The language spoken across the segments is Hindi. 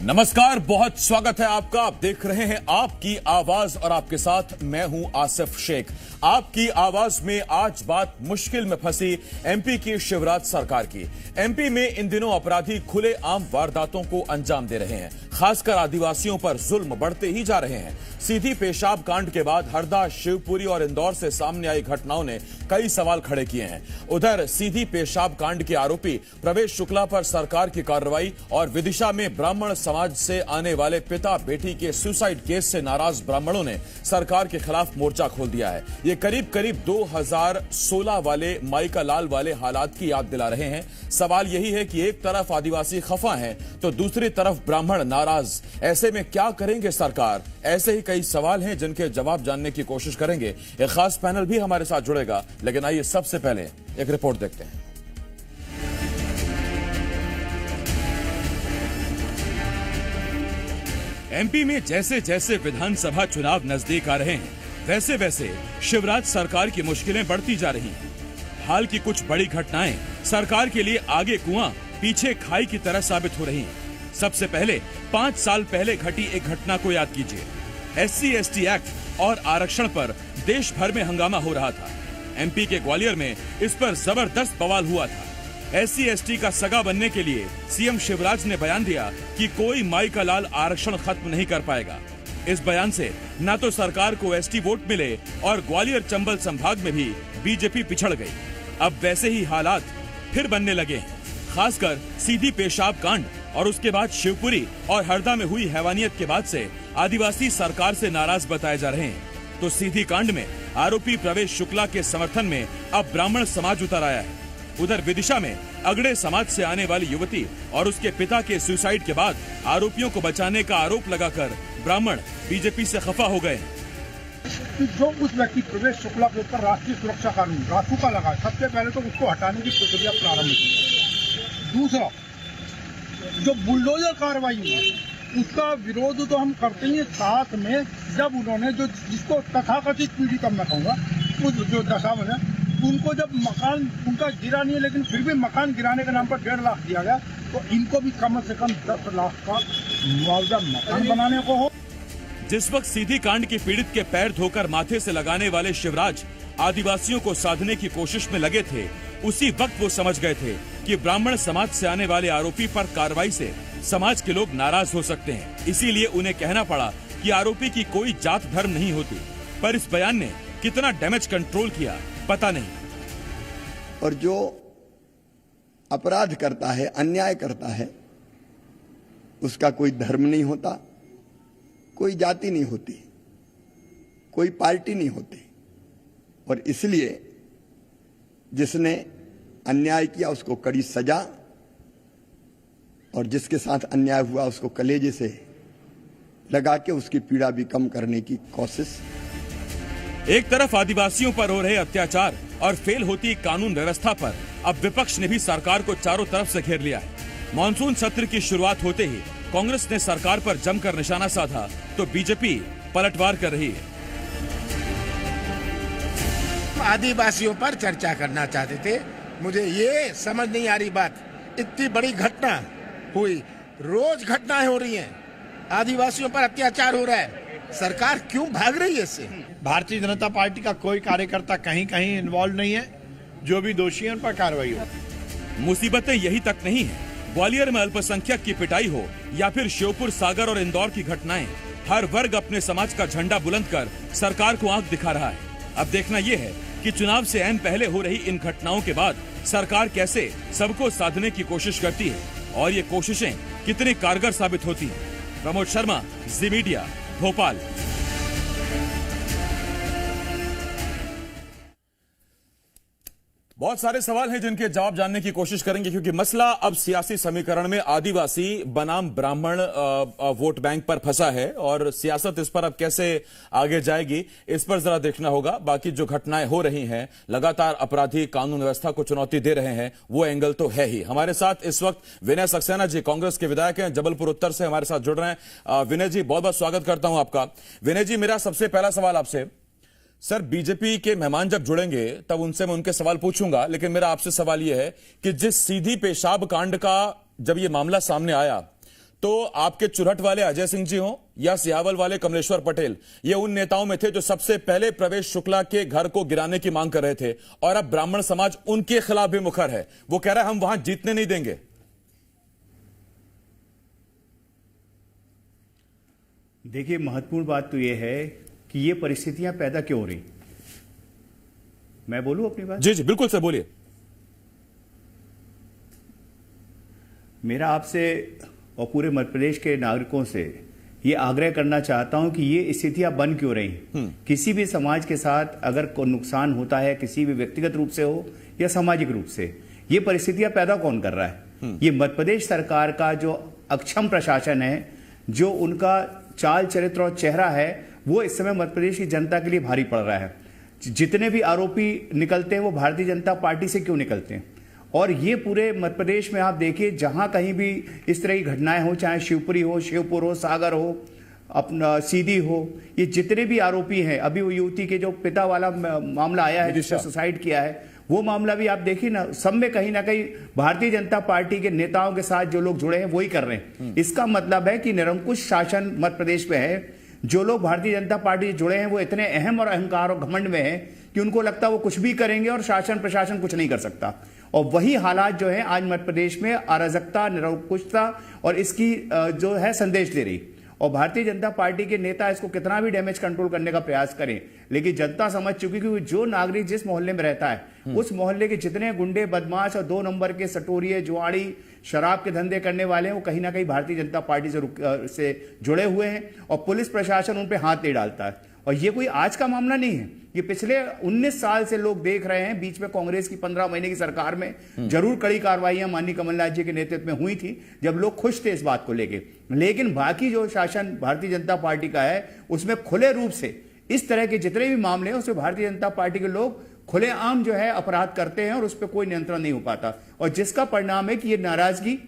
नमस्कार, बहुत स्वागत है आपका। आप देख रहे हैं आपकी आवाज और आपके साथ मैं हूं आसिफ शेख। आपकी आवाज में आज बात मुश्किल में फंसी एमपी की शिवराज सरकार की। एमपी में इन दिनों अपराधी खुले आम वारदातों को अंजाम दे रहे हैं, खासकर आदिवासियों पर जुल्म बढ़ते ही जा रहे हैं। सीधी पेशाब कांड के बाद हरदा, शिवपुरी और इंदौर से सामने आई घटनाओं ने कई सवाल खड़े किए हैं। उधर सीधी पेशाब कांड के आरोपी प्रवेश शुक्ला पर सरकार की कार्रवाई और विदिशा में ब्राह्मण समाज से आने वाले पिता बेटी के सुसाइड केस से नाराज ब्राह्मणों ने सरकार के खिलाफ मोर्चा खोल दिया है। ये करीब करीब 2016 वाले माइका लाल वाले हालात की याद दिला रहे हैं। सवाल यही है कि एक तरफ आदिवासी खफा हैं तो दूसरी तरफ ब्राह्मण नाराज। ऐसे में क्या करेंगे सरकार? ऐसे ही कई सवाल हैं जिनके जवाब जानने की कोशिश करेंगे। एक खास पैनल भी हमारे साथ जुड़ेगा, लेकिन आइए सबसे पहले एक रिपोर्ट देखते हैं। एमपी में जैसे जैसे विधानसभा चुनाव नजदीक आ रहे हैं, वैसे वैसे शिवराज सरकार की मुश्किलें बढ़ती जा रही हैं। हाल की कुछ बड़ी घटनाएं सरकार के लिए आगे कुआं पीछे खाई की तरह साबित हो रही हैं। सबसे पहले 5 साल पहले घटी एक घटना को याद कीजिए। SC/ST एक्ट और आरक्षण पर देश भर में हंगामा हो रहा था। एमपी के ग्वालियर में इस पर जबरदस्त बवाल हुआ था। SC/ST का सगा बनने के लिए सीएम शिवराज ने बयान दिया कि कोई माइका लाल आरक्षण खत्म नहीं कर पाएगा। इस बयान से न तो सरकार को ST वोट मिले और ग्वालियर चंबल संभाग में भी बीजेपी पिछड़ गई। अब वैसे ही हालात फिर बनने लगे हैं, खासकर सीधी पेशाब कांड और उसके बाद शिवपुरी और हरदा में हुई हैवानियत के बाद से आदिवासी सरकार से नाराज बताए जा रहे हैं। तो सीधी कांड में आरोपी प्रवेश शुक्ला के समर्थन में अब ब्राह्मण समाज उतर आया है। उधर विदिशा में अगड़े समाज से आने वाली युवती और उसके पिता के सुसाइड के बाद आरोपियों को बचाने का आरोप लगाकर ब्राह्मण बीजेपी से खफा हो गए। जो उस व्यक्ति प्रवेश शुक्ला के ऊपर राष्ट्रीय सुरक्षा कानून रासू का लगा, सबसे पहले तो उसको हटाने की प्रक्रिया प्रारंभ की। दूसरा, जो बुलडोजर कार्रवाई हुई उसका विरोध तो हम करते ही, साथ में जब उन्होंने जो जिसको तथाकथित पीढ़ी का मैं कहूँगा उस जो दशा में उनको जब मकान उनका गिरा नहीं है, लेकिन फिर भी मकान गिराने के नाम पर 1.5 लाख दिया गया, तो इनको भी कम से कम 10 लाख का मुआवजा मकान बनाने को हो। जिस वक्त सीधी कांड की पीड़ित के पैर धोकर माथे से लगाने वाले शिवराज आदिवासियों को साधने की कोशिश में लगे थे, उसी वक्त वो समझ गए थे कि ब्राह्मण समाज से आने वाले आरोपी पर कार्रवाई से समाज के लोग नाराज हो सकते हैं। इसीलिए उन्हें कहना पड़ा कि आरोपी की कोई जात धर्म नहीं होती। पर इस बयान ने कितना डैमेज कंट्रोल किया पता नहीं। और जो अपराध करता है, अन्याय करता है, उसका कोई धर्म नहीं होता, कोई जाति नहीं होती, कोई पार्टी नहीं होती। और इसलिए जिसने अन्याय किया उसको कड़ी सजा और जिसके साथ अन्याय हुआ उसको कलेजे से लगा के उसकी पीड़ा भी कम करने की कोशिश। एक तरफ आदिवासियों पर हो रहे अत्याचार और फेल होती कानून व्यवस्था पर अब विपक्ष ने भी सरकार को चारों तरफ से घेर लिया है। मॉनसून सत्र की शुरुआत होते ही कांग्रेस ने सरकार पर जमकर निशाना साधा तो बीजेपी पलटवार कर रही है। आदिवासियों पर चर्चा करना चाहते थे। मुझे ये समझ नहीं आ रही बात, इतनी बड़ी घटना हुई, रोज घटनाएं हो रही हैं, आदिवासियों पर अत्याचार हो रहा है, सरकार क्यों भाग रही है इससे? भारतीय जनता पार्टी का कोई कार्यकर्ता कहीं कहीं इन्वॉल्व नहीं है। जो भी दोषी है उन पर कार्रवाई हो। मुसीबतें यही तक नहीं है। ग्वालियर में अल्पसंख्यक की पिटाई हो या फिर श्योपुर, सागर और इंदौर की घटनाएं, हर वर्ग अपने समाज का झंडा बुलंद कर सरकार को आंख दिखा रहा है। अब देखना यह है कि चुनाव से ऐन पहले हो रही इन घटनाओं के बाद सरकार कैसे सबको साधने की कोशिश करती है और ये कोशिशें कितनी कारगर साबित होती हैं। प्रमोद शर्मा, जी मीडिया, भोपाल। बहुत सारे सवाल हैं जिनके जवाब जानने की कोशिश करेंगे, क्योंकि मसला अब सियासी समीकरण में आदिवासी बनाम ब्राह्मण वोट बैंक पर फंसा है और सियासत इस पर अब कैसे आगे जाएगी इस पर जरा देखना होगा। बाकी जो घटनाएं हो रही हैं, लगातार अपराधी कानून व्यवस्था को चुनौती दे रहे हैं, वो एंगल तो है ही। हमारे साथ इस वक्त विनय सक्सेना जी, कांग्रेस के विधायक हैं, जबलपुर उत्तर से हमारे साथ जुड़ रहे हैं। विनय जी, बहुत बहुत स्वागत करता हूं आपका। विनय जी, मेरा सबसे पहला सवाल आपसे, सर बीजेपी के मेहमान जब जुड़ेंगे तब उनसे मैं उनके सवाल पूछूंगा, लेकिन मेरा आपसे सवाल यह है कि जिस सीधी पेशाब कांड का जब ये मामला सामने आया तो आपके चुरहट वाले अजय सिंह जी हों या सियावल वाले कमलेश्वर पटेल, ये उन नेताओं में थे जो सबसे पहले प्रवेश शुक्ला के घर को गिराने की मांग कर रहे थे, और अब ब्राह्मण समाज उनके खिलाफ भी मुखर है। वो कह रहा है हम वहां जीतने नहीं देंगे। देखिए, महत्वपूर्ण बात तो यह है कि ये परिस्थितियां पैदा क्यों हो रही। मैं बोलूं अपनी बात? जी जी बिल्कुल सर, बोलिए। मेरा आपसे और पूरे मध्य प्रदेश के नागरिकों से ये आग्रह करना चाहता हूं कि ये स्थितियां बन क्यों रही। किसी भी समाज के साथ अगर कोई नुकसान होता है, किसी भी व्यक्तिगत रूप से हो या सामाजिक रूप से, ये परिस्थितियां पैदा कौन कर रहा है? ये मध्य प्रदेश सरकार का जो अक्षम प्रशासन है, जो उनका चाल चरित्र और चेहरा है, वो इस समय मध्य प्रदेश की जनता के लिए भारी पड़ रहा है। जितने भी आरोपी निकलते हैं वो भारतीय जनता पार्टी से क्यों निकलते हैं? और ये पूरे मध्य प्रदेश में आप देखिए, जहां कहीं भी इस तरह की घटनाएं हो, चाहे शिवपुरी हो, शिवपुर हो, सागर हो, अपना सीधी हो, ये जितने भी आरोपी हैं, अभी वो युवती के जो पिता वाला मामला आया है जिसने सुसाइड किया है, वो मामला भी आप देखिए ना, सब में कहीं ना कहीं भारतीय जनता पार्टी के नेताओं के साथ जो लोग जुड़े हैं वही कर रहे हैं। इसका मतलब है कि निरंकुश शासन मध्य प्रदेश में है। जो लोग भारतीय जनता पार्टी से जुड़े हैं वो इतने अहम और अहंकार और घमंड में हैं कि उनको लगता है वो कुछ भी करेंगे और शासन प्रशासन कुछ नहीं कर सकता। और वही हालात जो है आज मध्य प्रदेश में अराजकता, निरंकुशता और इसकी जो है संदेश दे रही। और भारतीय जनता पार्टी के नेता इसको कितना भी डैमेज कंट्रोल करने का प्रयास करें, लेकिन जनता समझ चुकी कि जो नागरिक जिस मोहल्ले में रहता है, उस मोहल्ले के जितने गुंडे, बदमाश और 2 नंबर के सटोरिये, जुआड़ी, शराब के धंधे करने वाले हैं, वो कहीं ना कहीं भारतीय जनता पार्टी से जुड़े हुए हैं और पुलिस प्रशासन उन पर हाथ नहीं डालता है। और ये कोई आज का मामला नहीं है, ये पिछले 19 साल से लोग देख रहे हैं। बीच में कांग्रेस की 15 महीने की सरकार में जरूर कड़ी कार्रवाइयां माननीय कमलनाथ जी के नेतृत्व में हुई थी, जब लोग खुश थे इस बात को लेके। लेकिन बाकी जो शासन भारतीय जनता पार्टी का है, उसमें खुले रूप से इस तरह के जितने भी मामले हैं, उसमें भारतीय जनता पार्टी के लोग खुलेआम जो है अपराध करते हैं और उस पर कोई नियंत्रण नहीं हो पाता। और जिसका परिणाम है कि ये नाराजगी,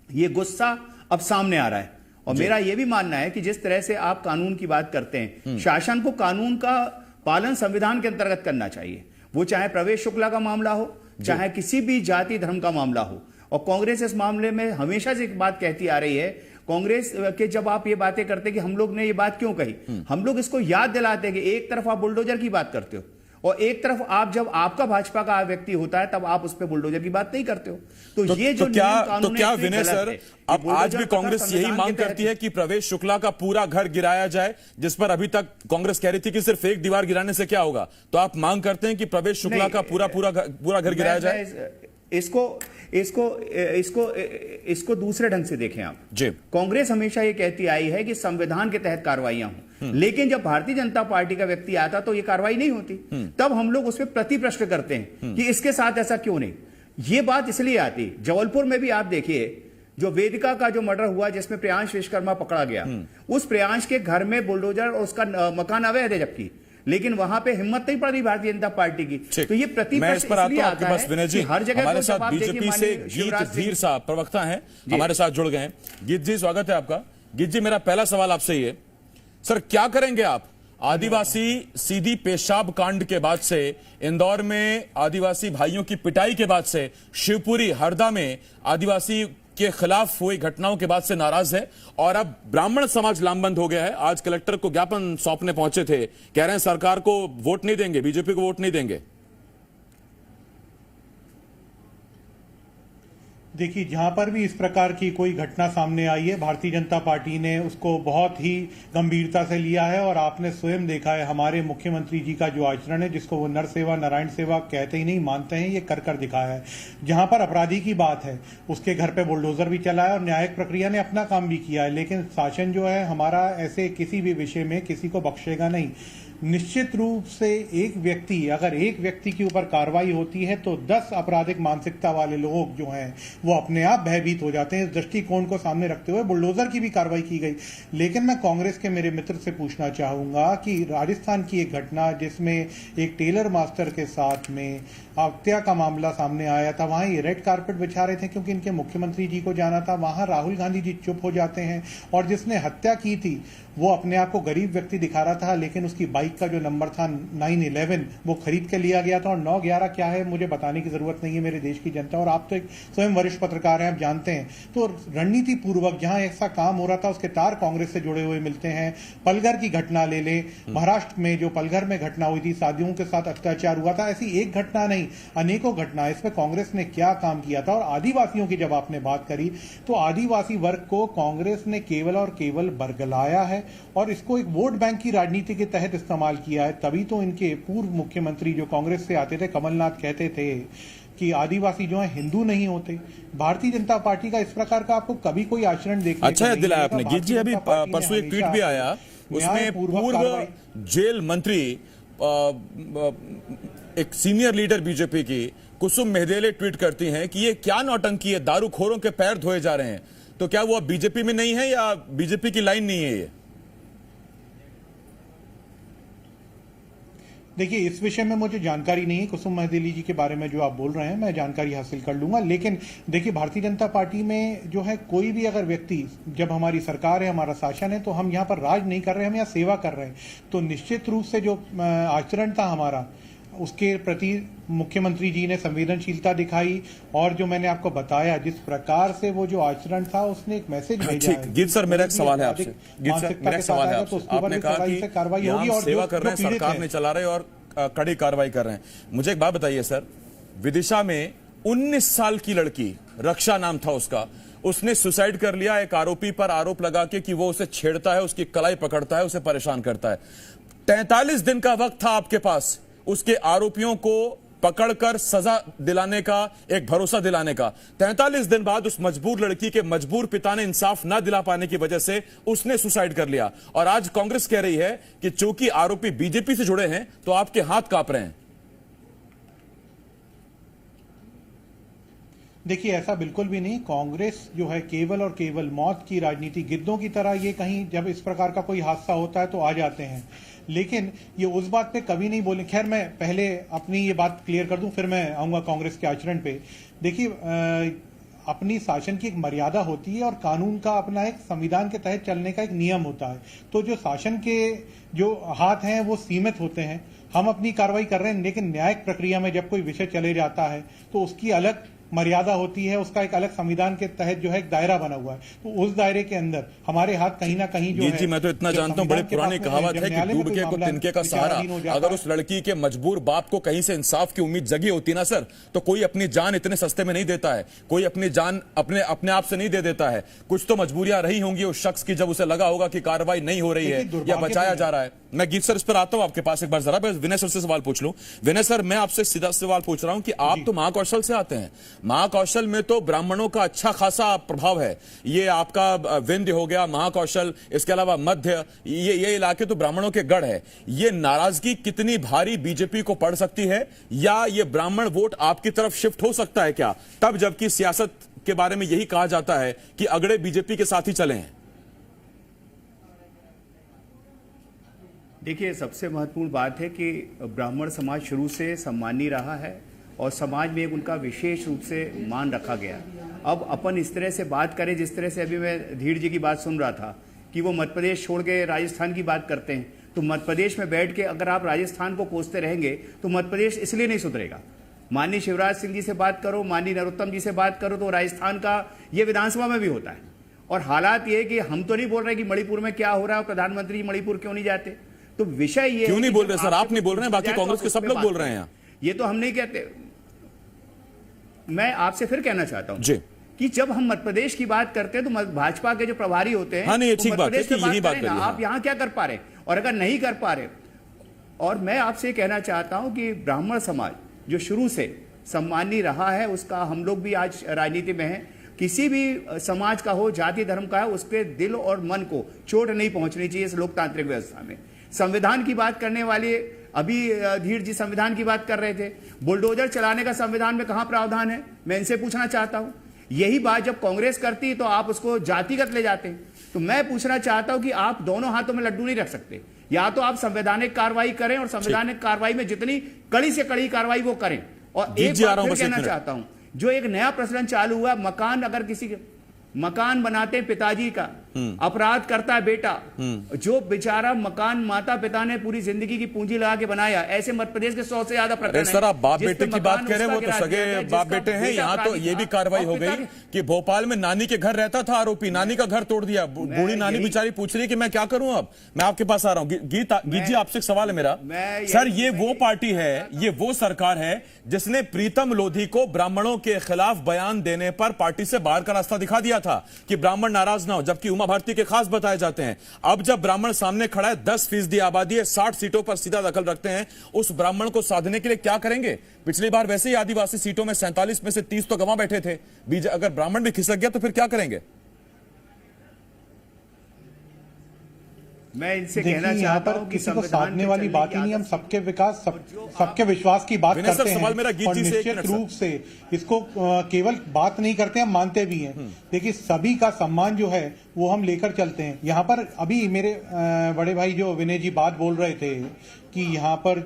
ये गुस्सा अब सामने आ रहा है। और मेरा यह भी मानना है कि जिस तरह से आप कानून की बात करते हैं, शासन को कानून का पालन संविधान के अंतर्गत करना चाहिए। वो चाहे प्रवेश शुक्ला का मामला हो, चाहे किसी भी जाति धर्म का मामला हो। और कांग्रेस इस मामले में हमेशा से एक बात कहती आ रही है। कांग्रेस के जब आप ये बातें करते कि हम लोग ने ये बात क्यों कही, हम लोग इसको याद दिलाते हैं कि एक तरफ आप बुलडोजर की बात करते हो और एक तरफ आप, जब आपका भाजपा का व्यक्ति होता है, तब आप उस पर बुलडोजर की बात नहीं करते हो। तो ये जो क्या विनय सर, अब आज भी कांग्रेस यही मांग करती है कि प्रवेश शुक्ला का पूरा घर गिराया जाए, जिस पर अभी तक कांग्रेस कह रही थी कि सिर्फ एक दीवार गिराने से क्या होगा। तो आप मांग करते हैं कि प्रवेश शुक्ला का पूरा घर गिराया जाए। इसको दूसरे ढंग से देखें आप जी। कांग्रेस हमेशा ये कहती आई है कि संविधान के तहत कार्रवाइयां हों, लेकिन जब भारतीय जनता पार्टी का व्यक्ति आता तो ये कार्रवाई नहीं होती। तब हम लोग उस पर प्रति प्रश्न करते हैं कि इसके साथ ऐसा क्यों नहीं। ये बात इसलिए आती, जबलपुर में भी आप देखिए, जो वेदिका का जो मर्डर हुआ जिसमें प्रियांश विश्वकर्मा पकड़ा गया, उस प्रियांश के घर में बुलडोजर और उसका मकान अवैध है, जबकि लेकिन वहां पे हिम्मत नहीं पड़ रही भारतीय जनता पार्टी की। तो ये प्रतिपक्ष इसलिए आता है विनय जी, हर जगह हमारे साथ बीजेपी से गीत धीर साहब प्रवक्ता हैं, हमारे साथ जुड़ गए हैं। गीत जी, स्वागत है आपका। गीत जी, मेरा पहला सवाल आपसे ये, सर क्या करेंगे आप आदिवासी सीधी पेशाब कांड के बाद से, इंदौर में आदिवासी भाइयों की पिटाई के बाद से, शिवपुरी हरदा में आदिवासी के खिलाफ हुई घटनाओं के बाद से नाराज है, और अब ब्राह्मण समाज लामबंद हो गया है। आज कलेक्टर को ज्ञापन सौंपने पहुंचे थे, कह रहे हैं सरकार को वोट नहीं देंगे, बीजेपी को वोट नहीं देंगे। देखिए, जहां पर भी इस प्रकार की कोई घटना सामने आई है, भारतीय जनता पार्टी ने उसको बहुत ही गंभीरता से लिया है। और आपने स्वयं देखा है हमारे मुख्यमंत्री जी का जो आचरण है, जिसको वो नर सेवा नारायण सेवा कहते ही नहीं, मानते हैं, ये कर दिखाया है। जहां पर अपराधी की बात है, उसके घर पे बुलडोजर भी चला है और न्यायिक प्रक्रिया ने अपना काम भी किया है। लेकिन शासन जो है हमारा ऐसे किसी भी विषय में किसी को बख्शेगा नहीं। निश्चित रूप से अगर एक व्यक्ति के ऊपर कार्रवाई होती है तो 10 आपराधिक मानसिकता वाले लोग जो हैं वो अपने आप भयभीत हो जाते हैं। इस दृष्टिकोण को सामने रखते हुए बुलडोजर की भी कार्रवाई की गई। लेकिन मैं कांग्रेस के मेरे मित्र से पूछना चाहूंगा कि राजस्थान की एक घटना जिसमें एक टेलर मास्टर के साथ में हत्या का मामला सामने आया था, वहां ये रेड कारपेट बिछा रहे थे क्योंकि इनके मुख्यमंत्री जी को जाना था। वहां राहुल गांधी जी चुप हो जाते हैं और जिसने हत्या की थी वो अपने आप को गरीब व्यक्ति दिखा रहा था, लेकिन उसकी बाइक का जो नंबर था 911 वो खरीद के लिया गया था। और 911 क्या है मुझे बताने की जरूरत नहीं है मेरे देश की जनता, और आप तो एक स्वयं वरिष्ठ पत्रकार हैं, आप जानते हैं। तो रणनीति पूर्वक जहां ऐसा काम हो रहा था उसके तार कांग्रेस से जुड़े हुए मिलते हैं। पलघर की घटना ले लें, महाराष्ट्र में जो पलघर में घटना हुई थी, शादियों के साथ अत्याचार हुआ था, ऐसी एक घटना नहीं अनेकों घटना। इसमें कांग्रेस ने क्या काम किया था। और आदिवासियों की जब आपने बात करी तो आदिवासी वर्ग को कांग्रेस ने केवल और केवल बरगलाया है और इसको एक वोट बैंक की राजनीति के तहत इस्तेमाल किया है। तभी तो इनके पूर्व मुख्यमंत्री जो कांग्रेस से आते थे, कमलनाथ, कहते थे कि आदिवासी जो है हिंदू नहीं होते। भारतीय जनता पार्टी का इस प्रकार का आपको कभी कोई आचरण देखने अच्छा याद दिलाया आपने गीत जी। अभी परसों एक ट्वीट भी आया, उसमें पूर्व जेल मंत्री एक सीनियर लीडर बीजेपी की कुसुम मेहदेले ट्वीट करती हैं कि ये क्या नौटंकी है, दारूखोरों के पैर धोए जा रहे हैं। तो क्या वो अब बीजेपी में नहीं है या बीजेपी की लाइन नहीं है ये? देखिए, इस विषय में मुझे जानकारी नहीं है कुसुम महदेली जी के बारे में जो आप बोल रहे हैं, मैं जानकारी हासिल कर लूंगा। लेकिन देखिए, भारतीय जनता पार्टी में जो है कोई भी अगर व्यक्ति, जब हमारी सरकार है, हमारा शासन है, तो हम यहाँ पर राज नहीं कर रहे, हम यहाँ सेवा कर रहे हैं। तो निश्चित रूप से जो आचरण था हमारा, उसके प्रति मुख्यमंत्री जी ने संवेदनशीलता दिखाई और जो मैंने आपको बताया जिस प्रकार से वो जो आचरण था उसने एक मैसेज भेजा है। गीत सर, मेरा एक सवाल है आपसे। गीत सर, मेरा एक सवाल है आपसे। आपने कहा कि कार्रवाई होगी और सेवा कर रहे हैं, सरकार ने चला रहे और कड़ी कार्रवाई कर रहे हैं। मुझे एक बात बताइए सर, विदिशा में 19 साल की लड़की, रक्षा नाम था उसका, उसने सुसाइड कर लिया एक आरोपी पर आरोप लगा के कि वो उसे छेड़ता है, उसकी कलाई पकड़ता है, उसे परेशान करता है। 43 दिन का वक्त था आपके पास उसके आरोपियों को पकड़कर सजा दिलाने का, एक भरोसा दिलाने का। 43 दिन बाद उस मजबूर लड़की के मजबूर पिता ने इंसाफ ना दिला पाने की वजह से उसने सुसाइड कर लिया। और आज कांग्रेस कह रही है कि चूंकि आरोपी बीजेपी से जुड़े हैं तो आपके हाथ कांप रहे हैं। देखिए, ऐसा बिल्कुल भी नहीं। कांग्रेस जो है केवल और केवल मौत की राजनीति, गिद्धों की तरह ये कहीं जब इस प्रकार का कोई हादसा होता है तो आ जाते हैं, लेकिन ये उस बात पे कभी नहीं बोले। खैर, मैं पहले अपनी ये बात क्लियर कर दूं, फिर मैं आऊंगा कांग्रेस के आचरण पे। देखिए, अपनी शासन की एक मर्यादा होती है और कानून का अपना एक संविधान के तहत चलने का एक नियम होता है। तो जो शासन के जो हाथ हैं वो सीमित होते हैं। हम अपनी कार्रवाई कर रहे हैं, लेकिन न्यायिक प्रक्रिया में जब कोई विषय चले जाता है तो उसकी अलग मर्यादा होती है, उसका एक अलग संविधान के तहत जो है एक दायरा बना हुआ है। तो उस दायरे के अंदर हमारे हाथ कहीं ना कहीं जो है। जी, मैं तो इतना जानता हूं, बड़ी पुरानी कहावत है कि डूब के को तिनके का सहारा। अगर उस लड़की के मजबूर बाप को कहीं से इंसाफ की उम्मीद जगी होती ना सर, तो कोई अपनी जान इतने सस्ते में नहीं देता है, कोई अपनी जान अपने आप से नहीं दे देता है। कुछ तो मजबूरियां रही होंगी उस शख्स की, जब उसे लगा होगा कि कार्रवाई नहीं हो रही है या बचाया जा रहा है। मैं गीत सर इस पर आता हूं आपके पास एक बार, जरा विनय सर से सवाल पूछ लूं। विनय सर, मैं आपसे सीधा सवाल पूछ रहा हूं कि आप तो महाकौशल से आते हैं, महाकौशल में तो ब्राह्मणों का अच्छा खासा प्रभाव है। ये आपका विंध्य हो गया, महाकौशल, इसके अलावा मध्य, ये इलाके तो ब्राह्मणों के गढ़ है। ये नाराजगी कितनी भारी बीजेपी को पड़ सकती है, या ये ब्राह्मण वोट आपकी तरफ शिफ्ट हो सकता है क्या, तब जबकि सियासत के बारे में यही कहा जाता है कि अगड़े बीजेपी के साथ ही चले हैं? देखिए, सबसे महत्वपूर्ण बात है कि ब्राह्मण समाज शुरू से सम्मानी रहा है और समाज में एक उनका विशेष रूप से मान रखा गया। अब अपन इस तरह से बात करें, जिस तरह से अभी मैं धीर जी की बात सुन रहा था कि वो मध्य प्रदेश छोड़ के राजस्थान की बात करते हैं, तो मध्य प्रदेश में बैठ के अगर आप राजस्थान को कोसते रहेंगे तो मध्य प्रदेश इसलिए नहीं सुधरेगा। माननीय शिवराज सिंह जी से बात करो, माननीय नरोत्तम जी से बात करो, तो राजस्थान का ये विधानसभा में भी होता है। और हालात ये कि हम तो नहीं बोल रहे कि मणिपुर में क्या हो रहा है, प्रधानमंत्री जी मणिपुर क्यों नहीं जाते। तो विषय ये क्यों नहीं बोल रहे सर? आप नहीं बोल रहे हैं, बाकी कांग्रेस के सब लोग बोल रहे हैं। ये तो हम नहीं कहते। मैं आपसे फिर कहना चाहता हूं जी कि जब हम मध्य प्रदेश की बात करते हैं तो भाजपा के जो प्रभारी होते हैं, हाँ नहीं, तो ठीक बात है कि यही बात करें ना, आप यहाँ क्या कर पा रहे, और अगर नहीं कर पा रहे, और मैं आपसे कहना चाहता हूं कि ब्राह्मण समाज जो शुरू से सम्मानी रहा है, उसका हम लोग भी आज राजनीति में हैं। किसी भी समाज का हो, जाति धर्म का है, उसके दिल और मन को चोट नहीं पहुंचनी चाहिए इस लोकतांत्रिक व्यवस्था में। संविधान की बात करने वाले, अभी धीर जी संविधान की बात कर रहे थे, बुलडोजर चलाने का संविधान में कहां प्रावधान है? मैं इनसे पूछना चाहता हूं। यही बात जब कांग्रेस करती है तो आप उसको जातिगत ले जाते हैं। तो मैं पूछना चाहता हूं कि आप दोनों हाथों में लड्डू नहीं रख सकते। या तो आप संवैधानिक कार्रवाई करें और संवैधानिक कार्रवाई में जितनी कड़ी से कड़ी कार्रवाई वो करें, और जी, एक जी, आ बात रहा हूं, फिर बस एक कहना मिनट। चाहता हूं, जो एक नया प्रचलन चालू हुआ, मकान अगर किसी के मकान बनाते हैं पिताजी का, अपराध करता है बेटा, जो बेचारा मकान माता पिता ने पूरी जिंदगी की पूंजी लगा के बनाया, ऐसे मध्य प्रदेश के 100 से ज्यादा प्रकरण अरे सर, आप बाप जिस बेटे पे की बात मकान कह रहे हैं, वो उसका तो गिरा दिया सगे गया, बाप जिसका बेटे हैं। बेटा यहाँ तो अपराधी ये भी था, कार्रवाई और हो पिता गई कि भोपाल में नानी के घर रहता था आरोपी, नानी का घर तोड़ दिया। बूढ़ी नानी यही- बेचारी पूछ रही है कि मैं क्या करूं, अब मैं आपके पास आ रहा हूं। गीत जी, आपसे एक सवाल है मेरा। मैं सर, यही- ये वो पार्टी है, ये वो सरकार है जिसने प्रीतम लोधी को ब्राह्मणों के खिलाफ बयान देने पर पार्टी से बाहर का रास्ता दिखा दिया था कि ब्राह्मण नाराज ना हो, जबकि उमा भारती के खास बताए जाते हैं। अब जब ब्राह्मण सामने खड़ा है, 10% आबादी है, 60 सीटों पर सीधा दखल रखते हैं, उस ब्राह्मण को साधने के लिए क्या करेंगे? पिछली बार वैसे ही आदिवासी सीटों में 47 में से 30 तो गंवा बैठे थे। अगर ब्राह्मण भी खिसक गया तो फिर क्या करेंगे? मैं इनसे देखिए, कहना यहाँ चाहता पर हूं कि किसी को संविधान साधने पे वाली चलने बात की ही नहीं। हम आदत- सबके विकास, सबके विश्वास की बात विनय सर, करते सवाल मेरा हैं गीत और जी से एक निश्चित मिनट सर। रूप से इसको केवल बात नहीं करते, हम मानते भी हैं। देखिए, सभी का सम्मान जो है वो हम लेकर चलते हैं। यहाँ पर अभी मेरे बड़े भाई जो विनय जी बात बोल रहे थे कि यहाँ पर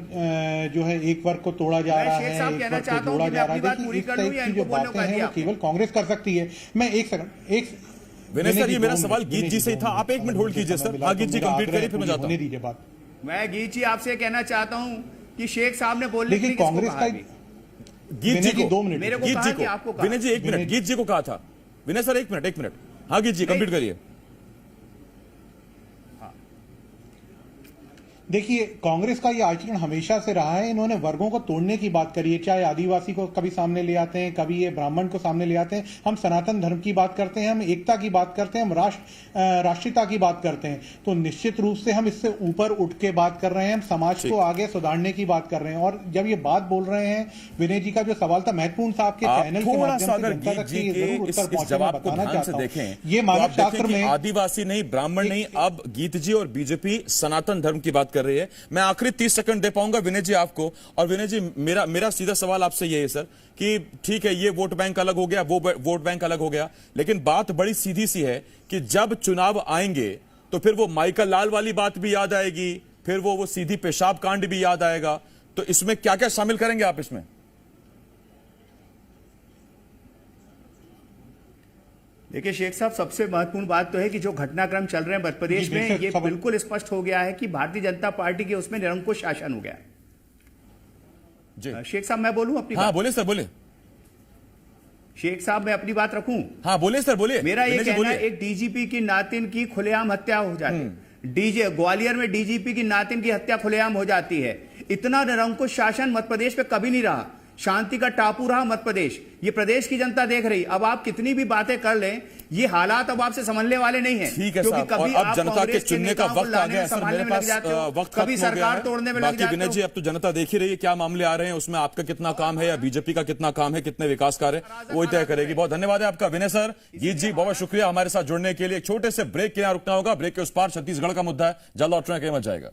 जो है एक वर्ग को तोड़ा जा मैं रहा शेख है, साहब एक कहना वर्ग को चाहता हूं जोड़ा कि मैं जा रहा अपनी है। बात देखिए, पूरी इस कर लूं टाइप या की इनको जो बोलने बातें का हैं दिया वो केवल कांग्रेस कर सकती है। मैं एक सेकंड, विनय सर, ये मेरा 2 सवाल मिनट, गीत जी से ही था। आप 1 मिनट होल्ड कीजिए सर। हाँ, गीत जी कंप्लीट करिए, फिर मैं जाता हूं। होने दीजिए बात। मैं गीत जी आपसे कहना चाहता हूं कि शेख साहब ने बोलने के देखिए, लिए किसको कांग्रेस कहा का अभी? गीत विनय जी जी को 2 मिनट, मेरे को गीत कहा जी कि को आपको कहा। विनय जी 1 मिनट, गीत जी को कहा था। विनय सर 1 मिनट। हाँ गीत जी कंप्लीट करिए। देखिए, कांग्रेस का ये आचरण हमेशा से रहा है। इन्होंने वर्गों को तोड़ने की बात करी है, चाहे आदिवासी को कभी सामने ले आते हैं, कभी ये ब्राह्मण को सामने ले आते हैं। हम सनातन धर्म की बात करते हैं, हम एकता की बात करते हैं, हम राष्ट्रीयता की बात करते हैं। तो निश्चित रूप से हम इससे ऊपर उठ के बात कर रहे हैं, हम समाज को आगे सुधारने की बात कर रहे हैं। और जब ये बात बोल रहे हैं, विनय जी का जो सवाल था महत्वपूर्ण था, आपके आप चैनल के थोड़ा माध्यम सा से अगर जनता गीत तक जी ये के जरूर इस उत्तर पहुंचे, मैं जवाब को बताना ध्यान से चाहता हूं। देखें ये तो मानव आप देखें शास्त्र कि में आदिवासी नहीं, ब्राह्मण नहीं, अब गीत जी और बीजेपी सनातन धर्म की बात कर रही है। मैं आखिरी 30 सेकंड दे पाऊंगा विनय जी आपको। और विनय जी, मेरा सीधा सवाल आपसे ये है सर कि ठीक है, ये वोट बैंक अलग हो गया, वो वोट बैंक अलग हो गया, लेकिन बात बड़ी सीधी सी है कि जब चुनाव आएंगे तो फिर वो माइकल लाल वाली बात भी याद आएगी, फिर वो सीधी पेशाब कांड भी याद आएगा। तो इसमें क्या क्या शामिल करेंगे आप इसमें? देखिए शेख साहब, सबसे महत्वपूर्ण बात तो है कि जो घटनाक्रम चल रहे हैं मध्य प्रदेश में, ये बिल्कुल स्पष्ट हो गया है कि भारतीय जनता पार्टी के उसमें निरंकुश शासन हो गया जी शेख साहब, मैं बोलूं अपनी हाँ बात? बोले सर, बोले। शेख साहब, मैं अपनी बात रखूं? हाँ बोले सर, बोलिए। मेरा ये विनय जी, कहना है, बोलिए। एक डीजीपी की नातिन की खुलेआम हत्या हो जाती है। डीजे ग्वालियर में डीजीपी की नातिन की हत्या खुलेआम हो जाती है। इतना निरंकुश शासन मध्य प्रदेश पे कभी नहीं रहा। शांति का टापू रहा मध्य प्रदेश। ये प्रदेश की जनता देख रही। अब आप कितनी भी बातें कर लें, ये हालात अब आपसे संभलने वाले नहीं है। ठीक है साहब, और अब जनता के चुनने का वक्त आ गया है सर। मेरे पास वक्त खत्म हो गया है। तोड़ने में बाकी विनय जी, अब तो जनता देख ही रही है क्या मामले आ रहे हैं, उसमें आपका कितना काम है या बीजेपी का कितना काम है, कितने विकास कार्य, वही तय करेगी। बहुत धन्यवाद है आपका विनय सर। गीत जी, बहुत शुक्रिया हमारे साथ जुड़ने के लिए। छोटे से ब्रेक के यहाँ रुकना होगा। ब्रेक के उस पार छत्तीसगढ़ का मुद्दा है, जल्द लौट रहे हैं, कहीं मत जाएगा।